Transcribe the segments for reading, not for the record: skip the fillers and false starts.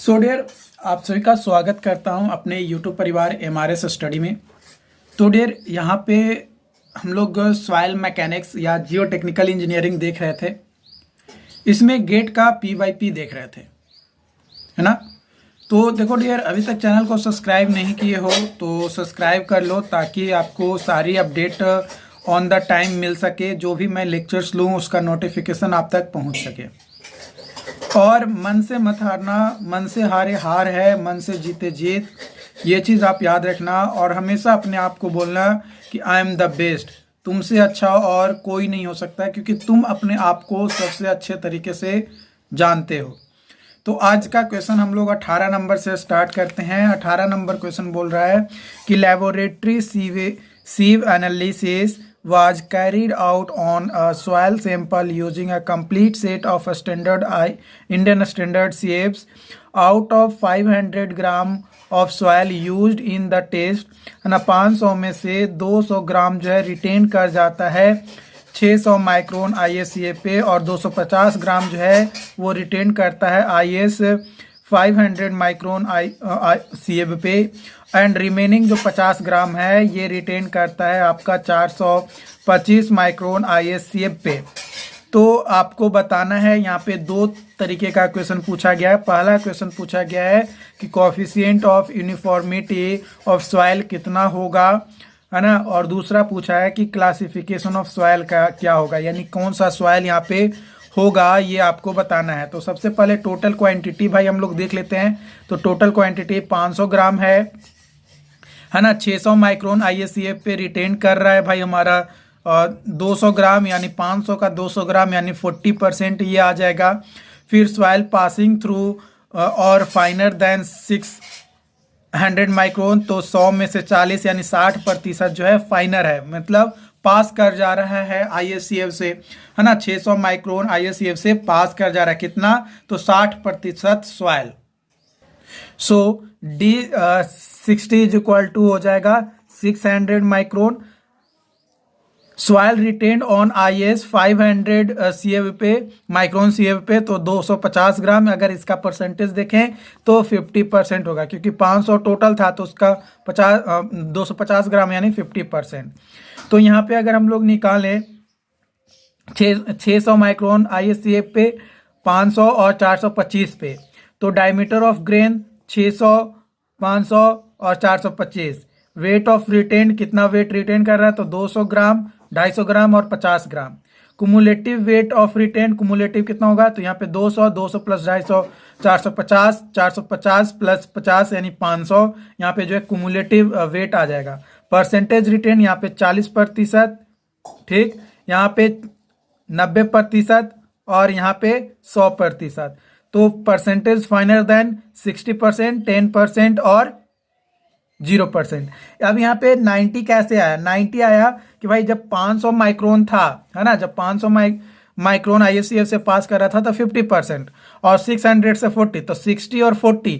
So dear, आप सभी का स्वागत करता हूं अपने यूट्यूब परिवार MRS स्टडी में। तो डियर, यहाँ पे हम लोग सॉइल मैकेनिक्स या जियो टेक्निकल इंजीनियरिंग देख रहे थे। इसमें गेट का PYP देख रहे थे, है ना। तो देखो डियर, अभी तक चैनल को सब्सक्राइब नहीं किए हो तो सब्सक्राइब कर लो ताकि आपको सारी अपडेट ऑन द टाइम मिल सके। जो भी मैं लेक्चर्स लूँ उसका नोटिफिकेशन आप तक पहुँच सके। और मन से मत हारना, मन से हारे हार है, मन से जीते जीत। ये चीज़ आप याद रखना और हमेशा अपने आप को बोलना कि आई एम द बेस्ट। तुमसे अच्छा और कोई नहीं हो सकता क्योंकि तुम अपने आप को सबसे अच्छे तरीके से जानते हो। तो आज का क्वेश्चन हम लोग 18 नंबर से स्टार्ट करते हैं। 18 नंबर क्वेश्चन बोल रहा है कि laboratory sieve analysis was carried out on a soil sample using a complete set of Indian standard sieves. Out of 500 gram of soil used in the test, ना 500 में से 200 ग्राम जो है रिटेन कर जाता है 600 माइक्रोन ISA पे और 250 ग्राम जो है वो रिटेन करता है IS 500 माइक्रोन CF पे। एंड रिमेनिंग जो 50 ग्राम है ये रिटेन करता है आपका 425 माइक्रोन ISCF पे। तो आपको बताना है, यहाँ पे दो तरीके का क्वेश्चन पूछा गया है। पहला क्वेश्चन पूछा गया है कि coefficient of uniformity of soil कितना होगा, है ना। और दूसरा पूछा है कि क्लासिफिकेशन ऑफ सॉइल का क्या होगा, यानी कौन सा सॉइल यहाँ पे होगा, ये आपको बताना है। तो सबसे पहले टोटल क्वांटिटी भाई हम लोग देख लेते हैं। तो टोटल क्वांटिटी 500 ग्राम है ना। 600 माइक्रोन ISCF पे रिटेन कर रहा है भाई हमारा 200 ग्राम, यानी 500 का 200 ग्राम यानी 40% ये आ जाएगा। फिर सॉइल पासिंग थ्रू और फाइनर देन 600 माइक्रोन, तो 100 में से 40 यानी 60% जो है फाइनर है, मतलब पास कर जा रहा है ISCF से, है ना। 600 माइक्रोन ISCF से पास कर जा रहा है कितना, तो 60% soil. So D60 is equal to हो जाएगा 600 micron. Soil retained on IS 500 CF पे, माइक्रोन CF पे, तो 250 ग्राम। अगर इसका परसेंटेज देखें तो 50% होगा क्योंकि 500 टोटल था तो उसका 250 ग्राम यानी 50%। तो यहाँ पे अगर हम लोग निकालें 600 माइक्रोन ISCF पे, 500 और 425 पे, तो डायमीटर ऑफ ग्रेन 600, 500 और 425। वेट ऑफ रिटेन, कितना वेट रिटेन कर रहा है, तो 200 ग्राम, 250 ग्राम और 50 ग्राम। Cumulative weight of retained, cumulative कितना होगा, तो यहाँ पे 200, 200 प्लस 250, 450, 450 प्लस 50 यानी 500। यहाँ पे जो है कुमुलेटिव वेट आ जाएगा। परसेंटेज रिटेन यहाँ पे 40%, ठीक, यहाँ पे 90% और यहाँ पे 100%। तो परसेंटेज फाइनर देन 60%, 10% और 0%। अब यहाँ पे 90 कैसे आया, 90 आया कि भाई जब 500 माइक्रोन था, है ना, जब 500 माइक्रोन ISCF से पास कर रहा था तो 50% और 600 से 40, तो 60 और 40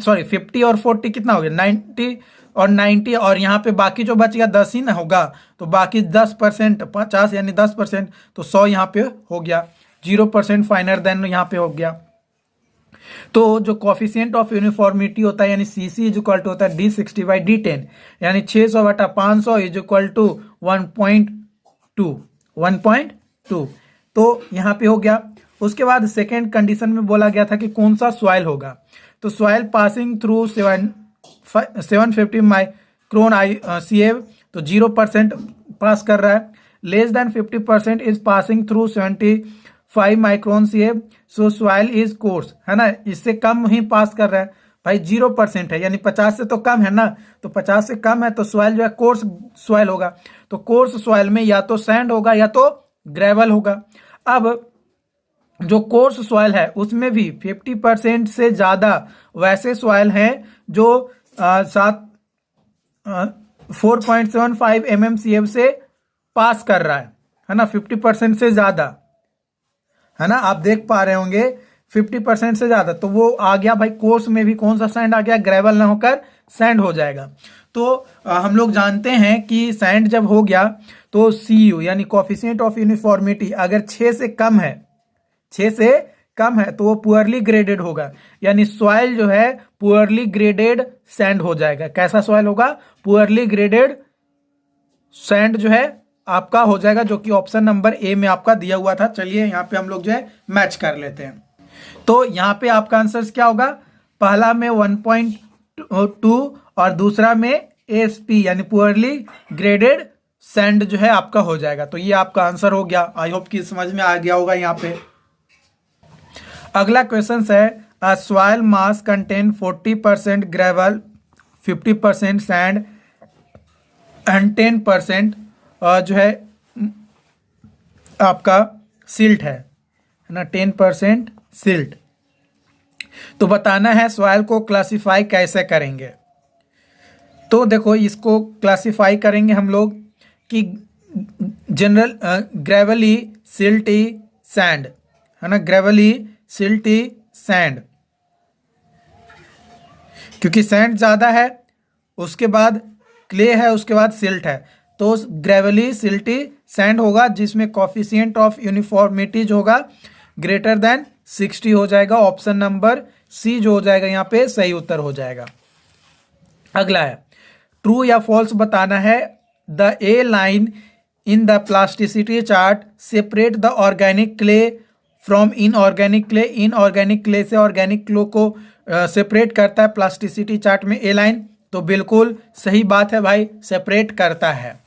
सॉरी 50 और 40 कितना हो गया, 90 और 90, और यहाँ पे बाकी जो बच गया 10 ही ना होगा, तो बाकी 10%, 50 यानी 10%, तो 100 यहाँ पे हो गया। 0% फाइनर देन यहाँ पे हो गया। तो जो कोएफिशिएंट ऑफ यूनिफॉर्मिटी होता है यानी CC इज इक्वल टू होता है D60 बाई D10, यानी 600 बटा 500 इज इक्वल टू 1.2। तो यहाँ पे हो गया। उसके बाद सेकेंड कंडीशन में बोला गया था कि कौन सा सॉइल होगा, तो soil passing through 750 micron CF, तो 0% पास कर रहा है। Less than 50% is passing through 75 micron CF, so soil is course, है ना, इससे कम ही पास कर रहा है भाई। 0% है यानी 50 से तो कम है ना, तो 50 से कम है तो सॉइल जो है कोर्स सॉइल होगा। तो कोर्स सॉइल में या तो सैंड होगा या तो ग्रेवल होगा। अब जो कोर्स सॉइल है उसमें भी 50% से ज्यादा वैसे सॉइल हैं जो 4.75 mmCF से पास कर रहा है ना, 50% से ज्यादा, है ना। आप देख पा रहे होंगे 50% से ज्यादा, तो वो आ गया भाई कोर्स में भी कौन सा सैंड आ गया, ग्रेवल ना होकर सैंड हो जाएगा। तो हम लोग जानते हैं कि सैंड जब हो गया तो CU यानी कोएफिशिएंट ऑफ यूनिफॉर्मिटी अगर 6 से कम है, 6 से कम है तो वो पुअरली ग्रेडेड होगा, यानी सॉइल जो है पुअरली ग्रेडेड सैंड हो जाएगा। कैसा सॉइल होगा? पुअरली ग्रेडेड सैंड जो है आपका हो जाएगा, जो कि ऑप्शन नंबर ए में आपका दिया हुआ था। चलिए यहाँ पे हम लोग जो है मैच कर लेते हैं। तो यहाँ पे आपका आंसर क्या होगा? पहला में 1.2 और दूसरा में एसपी यानी पुअरली ग्रेडेड सैंड जो है आपका हो जाएगा। तो ये आपका आंसर हो गया। आई होप कि समझ में आ गया होगा यहाँ पे। अगला क्वेश्चन है अ soil mass contain 40% gravel, 50% sand and 10% जो है आपका सिल्ट है ना, 10% सिल्ट। तो बताना है सॉइल को क्लासिफाई कैसे करेंगे। तो देखो इसको क्लासिफाई करेंगे हम लोग कि जनरल ग्रेवली, सिल्टी, सैंड है ना, ग्रेवली, सिल्टी, सैंड, क्योंकि सैंड ज़्यादा है, उसके बाद क्ले है, उसके बाद सिल्ट है। तो ग्रेवली, सिल्टी, सैंड होगा जिसमें कॉफिशिएंट ऑफ यूनिफॉर्मिटी जो होगा ग्रेटर देन 60 हो जाएगा। ऑप्शन नंबर सी जो हो जाएगा यहाँ पे सही उत्तर हो जाएगा। अगला है ट्रू या फॉल्स बताना है। The A line in the plasticity chart separate the organic clay from inorganic clay. Inorganic clay से ऑर्गेनिक क्ले को सेपरेट करता है प्लास्टिसिटी चार्ट में ए लाइन। तो बिल्कुल सही बात है भाई, सेपरेट करता है।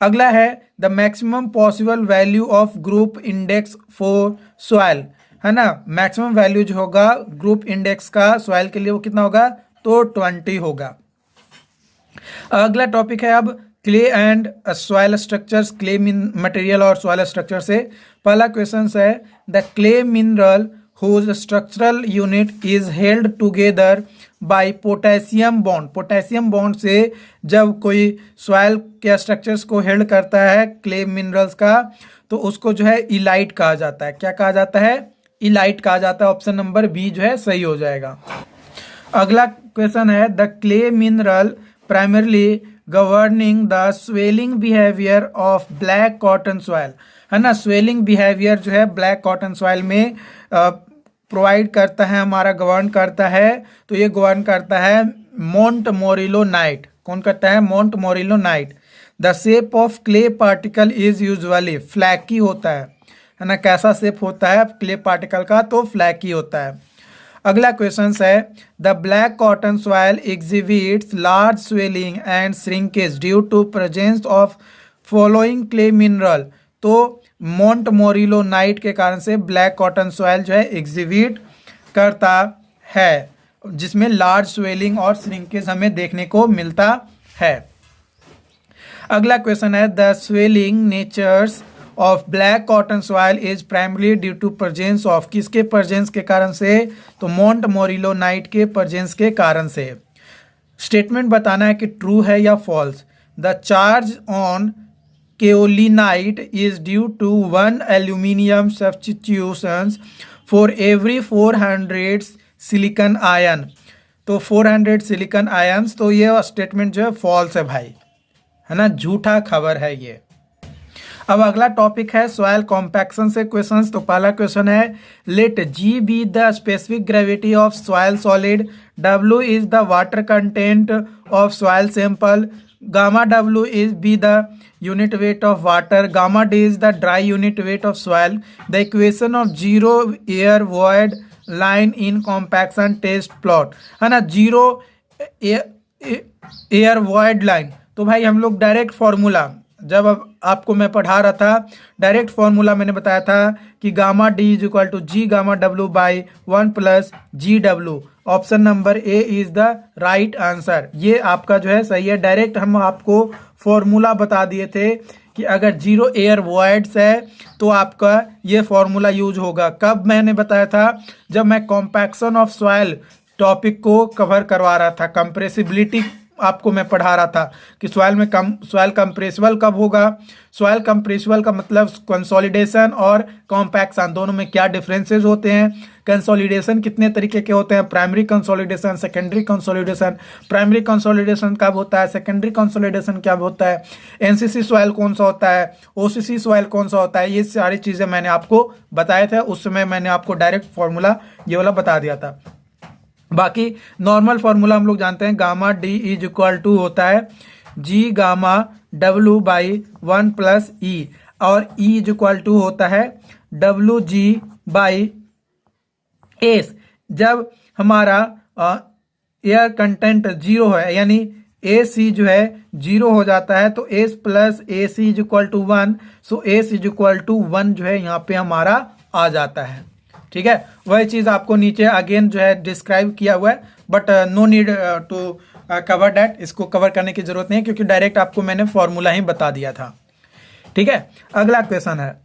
अगला है the maximum possible value of group index for soil, है ना। मैक्सिमम वैल्यू जो होगा ग्रुप इंडेक्स का सॉइल के लिए वो कितना होगा? तो 20 होगा। अगला टॉपिक है अब clay and soil structures, clay material और सॉइल स्ट्रक्चर से। पहला क्वेश्चन है the clay mineral whose structural unit is held together by potassium bond। Potassium bond से जब कोई सॉइल के स्ट्रक्चर्स को हेल्ड करता है क्ले मिनरल्स का, तो उसको जो है इलाइट कहा जाता है। क्या कहा जाता है? इलाइट कहा जाता है। ऑप्शन नंबर बी जो है सही हो जाएगा। अगला क्वेश्चन है the clay mineral primarily governing the swelling behaviour of black cotton soil, है ना। स्वेलिंग बिहेवियर जो है ब्लैक कॉटन सॉइल में प्रोवाइड करता है, हमारा गवर्न करता है। तो ये गवर्न करता है मोंटमोरिलो-नाइट। कौन करता है? Montmorillonite. The shape of clay particle is usually flaky होता है ना। कैसा शेप होता है क्ले पार्टिकल का? तो फ्लैकी होता है। अगला क्वेश्चन है the black cotton soil exhibits large swelling and shrinkage due to presence of following clay mineral. तो मोंटमोरिलो-नाइट के कारण से ब्लैक कॉटन सॉइल जो है एग्जिबिट करता है, जिसमें लार्ज स्वेलिंग और श्रिंकेज हमें देखने को मिलता है। अगला क्वेश्चन है the swelling natures of black cotton soil is primary due to presence of. किसके प्रेजेंस के कारण से? तो मोंटमोरिलो-नाइट के प्रेजेंस के कारण से। स्टेटमेंट बताना है कि ट्रू है या false. The charge on kaolinite is due to 1 aluminium substitutions for every 400 silicon ion। तो 400 सिलिकॉन आयन्स, तो ये स्टेटमेंट जो है फॉल्स है भाई, है ना, झूठा खबर है ये। अब अगला टॉपिक है सॉइल कॉम्पैक्शन से क्वेश्चंस। तो पहला क्वेश्चन है let G be the specific gravity of soil solid, W is the water content of soil sample, gamma W is be the unit weight of water, gamma d is the dry unit weight of soil, the equation of zero air void line in compaction test plot, है ना। Zero air void line, तो भाई हम लोग direct formula, जब आपको मैं पढ़ा रहा था डायरेक्ट फॉर्मूला मैंने बताया था कि gamma D is equal to G gamma W by 1 plus G W. Option number A is the right answer. ये आपका जो है सही है। डायरेक्ट हम आपको फॉर्मूला बता दिए थे कि अगर जीरो एयर वॉइड्स है तो आपका ये फॉर्मूला यूज होगा। कब मैंने बताया था? जब मैं कॉम्पैक्शन ऑफ सॉइल टॉपिक को कवर करवा रहा था, कंप्रेसिबिलिटी आपको मैं पढ़ा रहा था कि सॉइल कंप्रेसिबल कब होगा। सॉइल कंप्रेसिबल का मतलब कंसोलिडेशन और कॉम्पैक्शन दोनों में क्या डिफरेंसेस होते हैं। कंसोलिडेशन कितने तरीके के होते हैं, primary consolidation, secondary consolidation, primary consolidation कब होता है, सेकेंडरी कंसोलिडेशन कब होता है, एनसीसी सॉइल कौन सा होता है, ओसीसी सॉइल कौन सा होता है, ये सारी चीज़ें मैंने आपको बताए थे। उस समय मैंने आपको डायरेक्ट फॉर्मूला ये वाला बता दिया था। बाकी नॉर्मल फॉर्मूला हम लोग जानते हैं, gamma D is equal to होता है G gamma W by 1 plus E, और ई इज इक्वल टू होता है डब्ल्यू जी बाई एस। जब हमारा एयर कंटेंट जीरो है, यानी ए सी जो है जीरो हो जाता है, तो S plus A C is equal to 1, so S is equal to 1 जो है यहाँ पे हमारा आ जाता है। ठीक है, वही चीज़ आपको नीचे अगेन जो है डिस्क्राइब किया हुआ है, but no need to cover that, इसको कवर करने की जरूरत नहीं है क्योंकि डायरेक्ट आपको मैंने फॉर्मूला ही बता दिया था। ठीक है, अगला क्वेश्चन है,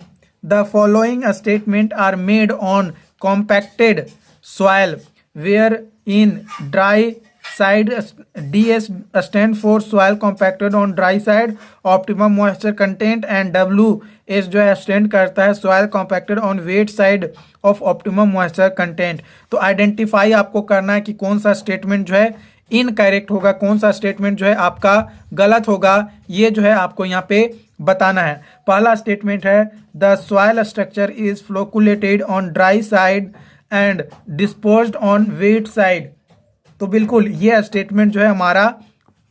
the following statement are made on compacted soil where in dry side DS stand for soil compacted on dry side optimum moisture content, and WS जो है स्टैंड करता है soil compacted on wet side of optimum moisture content. तो identify आपको करना है कि कौन सा स्टेटमेंट जो है इनकरेक्ट होगा, कौन सा स्टेटमेंट जो है आपका गलत होगा, ये जो है आपको यहाँ पे बताना है। पहला स्टेटमेंट है the soil structure is flocculated on dry side and dispersed on wet side. तो बिल्कुल ये स्टेटमेंट जो है हमारा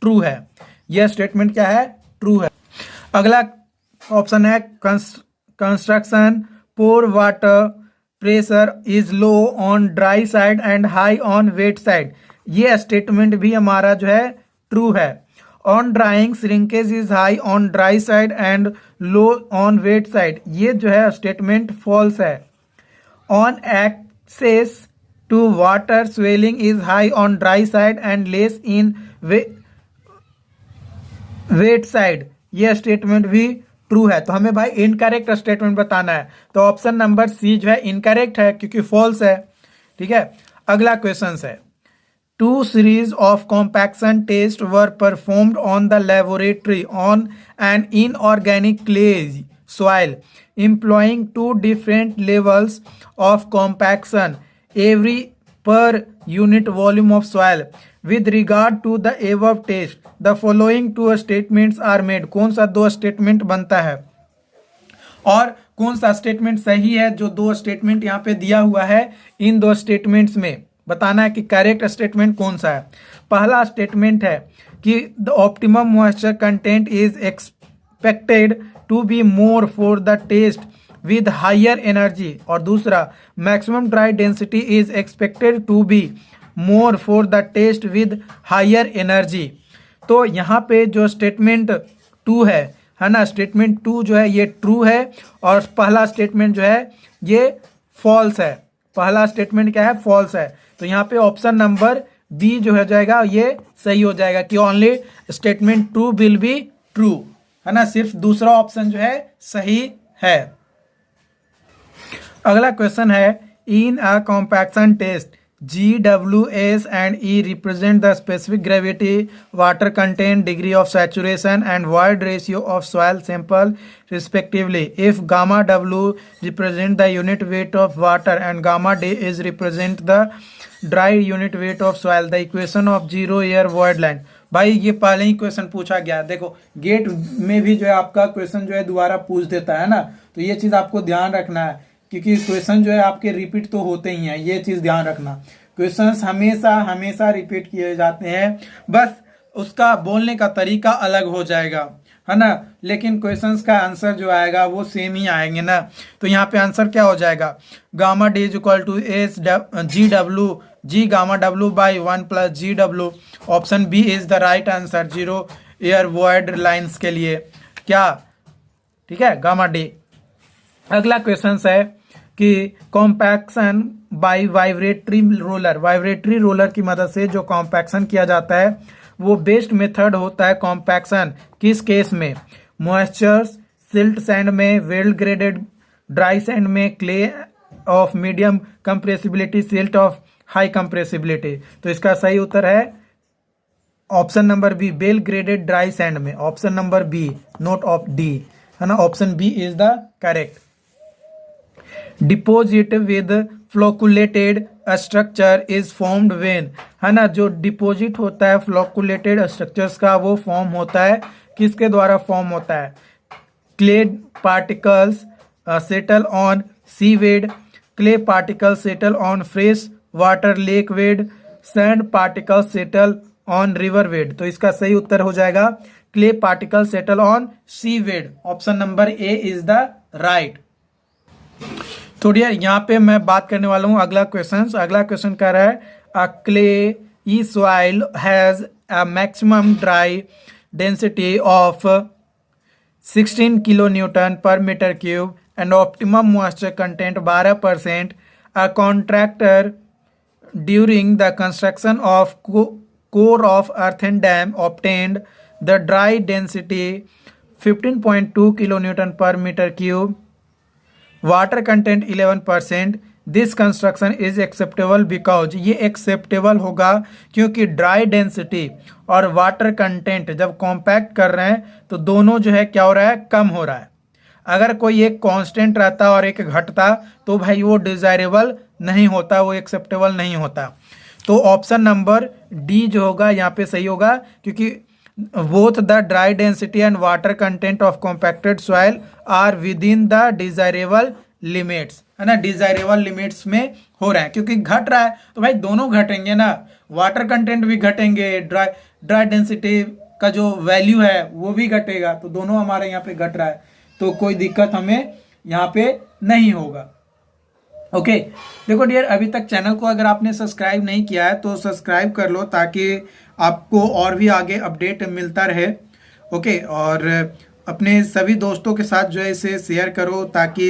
ट्रू है, यह स्टेटमेंट क्या है, ट्रू है। अगला ऑप्शन है construction pore water pressure is low on dry side and high on wet side. ये स्टेटमेंट भी हमारा जो है ट्रू है। On drying shrinkage is high on dry side and low on wet side, ये जो है स्टेटमेंट फॉल्स है। On excess to water swelling is high on dry side and less in wet side, ये statement भी true है। तो हमें भाई इनकरेक्ट स्टेटमेंट बताना है, तो ऑप्शन नंबर सी जो है इनकरेक्ट है क्योंकि फॉल्स है। ठीक है, अगला क्वेश्चन है, 2 series of compaction tests were performed on the laboratory on an inorganic clay soil employing 2 different levels of compaction every per unit volume of soil. With regard to the above test, the following 2 statements are made. कौन सा 2 statement बनता है और कौन सा statement सही है? जो 2 स्टेटमेंट यहाँ पे दिया हुआ है, इन 2 स्टेटमेंट्स में बताना है कि करेक्ट स्टेटमेंट कौन सा है। पहला स्टेटमेंट है कि the optimum moisture content is expected to be more for the test with higher energy, और दूसरा maximum dry density is expected to be more for the test with higher energy। तो यहाँ पे जो स्टेटमेंट 2 है ना, स्टेटमेंट 2 जो है ये ट्रू है और पहला स्टेटमेंट जो है ये फॉल्स है। पहला स्टेटमेंट क्या है, फॉल्स है। तो यहाँ पे ऑप्शन नंबर बी जो हो जाएगा ये सही हो जाएगा कि only statement 2 will be true, है ना, सिर्फ दूसरा ऑप्शन जो है सही है। अगला क्वेश्चन है, in a compaction test GWS and E represent the specific gravity, water content, degree of saturation and void ratio of soil sample respectively. If gamma W represent the unit weight of water and gamma D is represent the dry unit weight of soil, the equation of zero air void line। भाई ये पहले ही question पूछा गया, देखो gate में भी जो है आपका क्वेश्चन जो है दोबारा पूछ देता है ना, तो ये चीज आपको ध्यान रखना है क्योंकि क्वेश्चन जो है आपके रिपीट तो होते ही हैं, ये चीज ध्यान रखना। क्वेश्चंस हमेशा हमेशा रिपीट किए जाते हैं, बस उसका बोलने का तरीका अलग हो जाएगा, है ना, लेकिन क्वेश्चंस का आंसर जो आएगा वो सेम ही आएंगे ना। तो यहाँ पे आंसर क्या हो जाएगा, gamma D is equal to S G gamma W by 1 plus GW। Option B is the right answer zero air void lines के लिए, क्या, ठीक है, गामा डी। अगला क्वेश्चन है कि कॉम्पैक्शन बाय वाइब्रेटरी रोलर की मदद से जो कॉम्पैक्शन किया जाता है वो बेस्ट मेथड होता है कॉम्पैक्शन किस केस में, मॉइस्चर सिल्ट सैंड में, वेल ग्रेडेड ड्राई सैंड में, clay of medium compressibility, silt of high compressibility. तो इसका सही उत्तर है option number B well graded dry sand में, option number B, not of D, है ना, option B is the correct. Deposit with flocculated structure is formed when, है ना, जो डिपोजिट होता है फ्लोकुलेटेड स्ट्रक्चर्स का वो फॉर्म होता है किसके द्वारा फॉर्म होता है? Clay particles settle on seabed, clay particles settle on fresh water lake bed, sand particles settle on river bed. तो इसका सही उत्तर हो जाएगा clay particle settle on sea bed, option number A is the right. थोड़ी यहाँ पे मैं बात करने वाला हूँ अगला क्वेश्चन कह रहा है a clayey soil has a maximum dry density of 16 kilonewton per metre cube and optimum moisture content 12%। A contractor during the construction of core of earthen dam obtained the dry density 15.2 kilonewton per meter cube, water content 11%. This construction is acceptable because ये acceptable होगा क्योंकि dry density और water content जब compact कर रहे हैं तो दोनों जो है क्या हो रहा है? कम हो रहा है। अगर कोई एक कांस्टेंट रहता और एक घटता तो भाई वो डिजायरेबल नहीं होता, वो एक्सेप्टेबल नहीं होता। तो ऑप्शन नंबर डी जो होगा यहाँ पे सही होगा क्योंकि both the dry density and water content of compacted soil are within the desirable limits, है ना, डिजायरेबल लिमिट्स में हो रहा है क्योंकि घट रहा है तो भाई दोनों घटेंगे ना, वाटर कंटेंट भी घटेंगे, ड्राई डेंसिटी का जो वैल्यू है वो भी घटेगा, तो दोनों हमारे यहाँ पे घट रहा है, तो कोई दिक्कत हमें यहाँ पे नहीं होगा। ओके देखो डियर, अभी तक चैनल को अगर आपने सब्सक्राइब नहीं किया है तो सब्सक्राइब कर लो ताकि आपको और भी आगे अपडेट मिलता रहे। ओके, और अपने सभी दोस्तों के साथ जो है इसे शेयर करो ताकि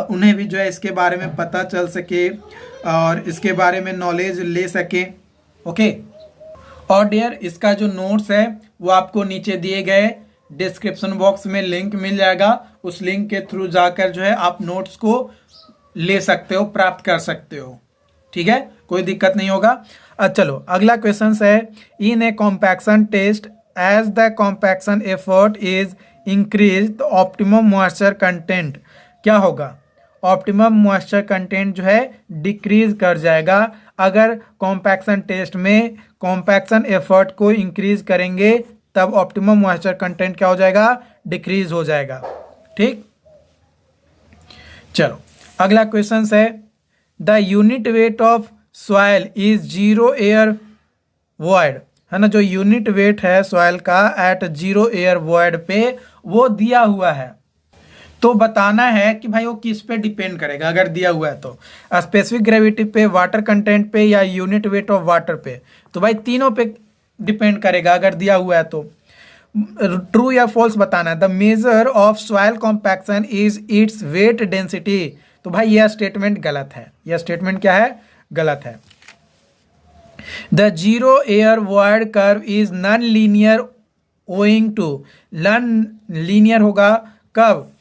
उन्हें भी जो है इसके बारे में पता चल सके और इसके बारे में नॉलेज ले सके। ओके, और डियर इसका जो नोट्स है वो आपको नीचे दिए गए डिस्क्रिप्शन बॉक्स में लिंक मिल जाएगा, उस लिंक के थ्रू जाकर जो है आप नोट्स को ले सकते हो, प्राप्त कर सकते हो। ठीक है, कोई दिक्कत नहीं होगा। चलो अगला क्वेश्चन है in a compaction test as the compaction effort is increase the optimum moisture content, क्या होगा? ऑप्टिमम मॉइस्चर कंटेंट जो है डिक्रीज कर जाएगा अगर कॉम्पैक्शन टेस्ट में कॉम्पैक्शन एफर्ट को इंक्रीज करेंगे तब ऑप्टिमम मॉइस्चर कंटेंट क्या हो जाएगा? डिक्रीज हो जाएगा। ठीक, चलो अगला क्वेश्चन है the unit weight of soil is 0 air void, है ना, जो यूनिट वेट है सॉइल का एट 0 एयर वॉइड पे वो दिया हुआ है, तो बताना है कि भाई वो किस पे डिपेंड करेगा अगर दिया हुआ है तो स्पेसिफिक ग्रेविटी पे, वाटर कंटेंट पे या यूनिट वेट ऑफ वाटर पे। तो भाई तीनों पे डिपेंड करेगा अगर दिया हुआ है तो। ट्रू या फॉल्स बताना है। The measure of soil compaction is its weight density, तो भाई यह स्टेटमेंट गलत है, यह स्टेटमेंट क्या है? गलत है। The 0 air void curve is non linear owing to, non linear होगा कब,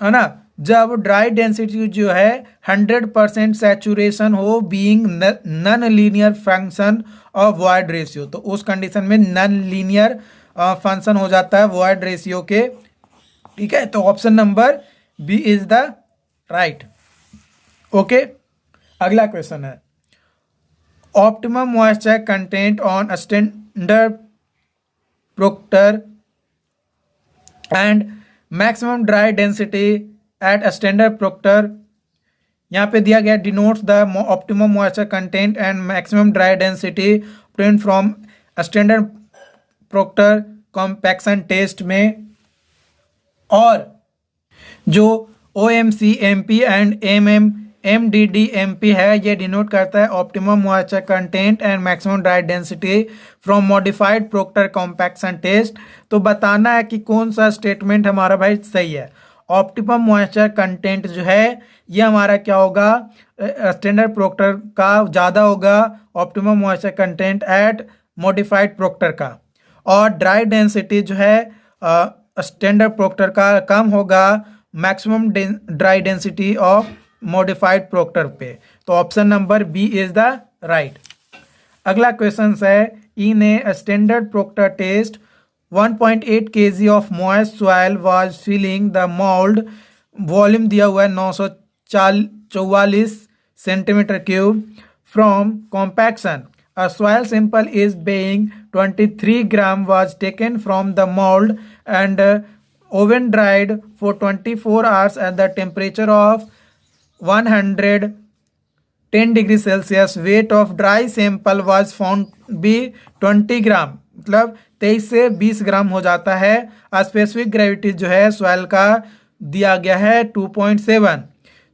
है ना, जब ड्राई डेंसिटी जो है 100% सैचुरेशन हो, being non linear function of void ratio, तो उस कंडीशन में नॉन लीनियर फंक्शन हो जाता है वॉइड रेशियो के। ठीक है, तो option number B is the right. Okay, अगला क्वेश्चन है optimum moisture content on standard proctor and maximum dry density at standard proctor, यहाँ पे दिया गया denotes the optimum moisture content and maximum dry density obtained from standard proctor compaction test में, और जो OMC MP and MDD MP है ये denote करता है optimum moisture content and maximum dry density from modified proctor compaction test. तो बताना है कि कौन सा स्टेटमेंट हमारा भाई सही है। ऑप्टिमम मॉइस्चर कंटेंट जो है ये हमारा क्या होगा? स्टैंडर्ड प्रोक्टर का ज़्यादा होगा optimum moisture content eight modified proctor का, और ड्राई डेंसिटी जो है स्टैंडर्ड प्रोक्टर का कम होगा maximum dry density of modified proctor पे। तो option number B is the right. अगला क्वेश्चन है in a standard Proctor test, 1.8 kg of moist soil was filling the mold. Volume दिया हुआ है 944 centimetre cube from compaction. A soil sample is weighing 23 gram was taken from the mold and oven dried for 24 hours at the temperature of 110 degree Celsius. Weight of dry sample was found be 20 ग्राम, मतलब 23 से 20 ग्राम हो जाता है. Specific gravity जो है soil का दिया गया है 2.7.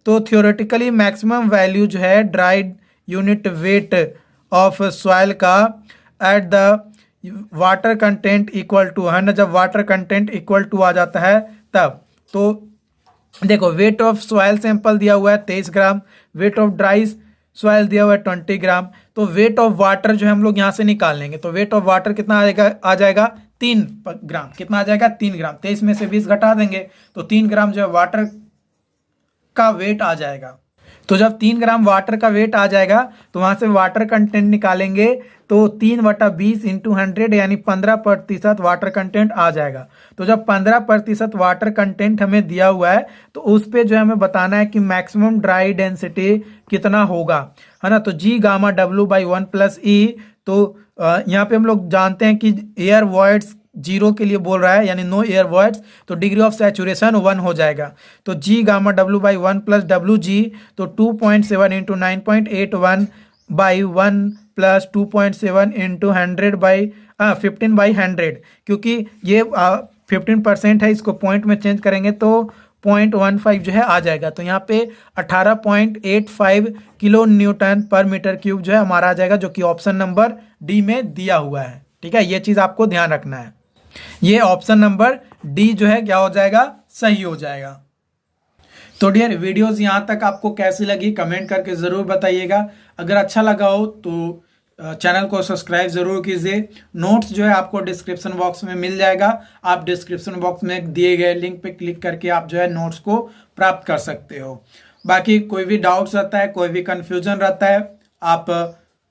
तो थियोरेटिकली मैक्सिमम वैल्यू जो है dried unit weight of soil का at the water content equal to है ना, जब वाटर कंटेंट इक्वल टू आ जाता है तब. तो देखो वेट ऑफ सॉइल सैंपल दिया हुआ है 23 ग्राम, वेट ऑफ ड्राई सॉइल दिया हुआ है 20 ग्राम. तो वेट ऑफ वाटर जो है हम लोग यहाँ से निकाल लेंगे. तो वेट ऑफ वाटर कितना आ जाएगा 3 ग्राम. कितना आ जाएगा 3 ग्राम. 23 में से 20 घटा देंगे तो 3 ग्राम जो है वाटर का वेट आ जाएगा. तो जब 3 ग्राम वाटर का वेट आ जाएगा तो वहां से वाटर कंटेंट निकालेंगे. तो 3/20 इंटू 100 यानी 15% वाटर कंटेंट आ जाएगा. तो जब 15% वाटर कंटेंट हमें दिया हुआ है तो उस पे जो है हमें बताना है कि मैक्सिमम ड्राई डेंसिटी कितना होगा, है ना. तो G gamma W by 1 plus E. तो यहाँ पे हम लोग जानते हैं कि एयर वॉइड्स 0 के लिए बोल रहा है यानी नो एयर वॉइड्स, तो डिग्री ऑफ सैचुरेशन 1 हो जाएगा. तो G gamma W by 1 plus WG, तो 2.7 into 9.81 by 1 plus 2.7 into 100 by 15/100. क्योंकि ये 15% है, इसको पॉइंट में चेंज करेंगे तो 0.15 जो है आ जाएगा. तो यहाँ पे 18.85 kilo Newton per metre cube जो है हमारा आ जाएगा, जो कि ऑप्शन नंबर डी में दिया हुआ है. ठीक है, ये चीज़ आपको ध्यान रखना है. ये ऑप्शन नंबर डी जो है क्या हो जाएगा, सही हो जाएगा. तो डियर वीडियोस यहाँ तक आपको कैसी लगी कमेंट करके ज़रूर बताइएगा. अगर अच्छा लगा हो तो चैनल को सब्सक्राइब ज़रूर कीजिए. नोट्स जो है आपको डिस्क्रिप्शन बॉक्स में मिल जाएगा. आप डिस्क्रिप्शन बॉक्स में दिए गए लिंक पे क्लिक करके आप जो है नोट्स को प्राप्त कर सकते हो. बाकी कोई भी डाउट्स रहता है, कोई भी कन्फ्यूजन रहता है, आप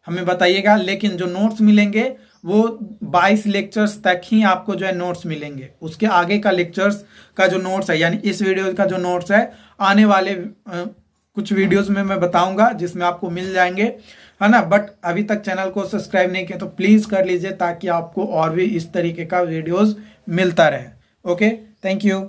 हमें बताइएगा. लेकिन जो नोट्स मिलेंगे वो 22 लेक्चर्स तक ही आपको जो है नोट्स मिलेंगे. उसके आगे का लेक्चर्स का जो नोट्स है यानी इस वीडियो का जो नोट्स है आने वाले कुछ वीडियोस में मैं बताऊंगा जिसमें आपको मिल जाएंगे, है ना. बट अभी तक चैनल को सब्सक्राइब नहीं किया तो प्लीज़ कर लीजिए ताकि आपको और भी इस तरीके का वीडियोस मिलता रहे. Okay, thank you.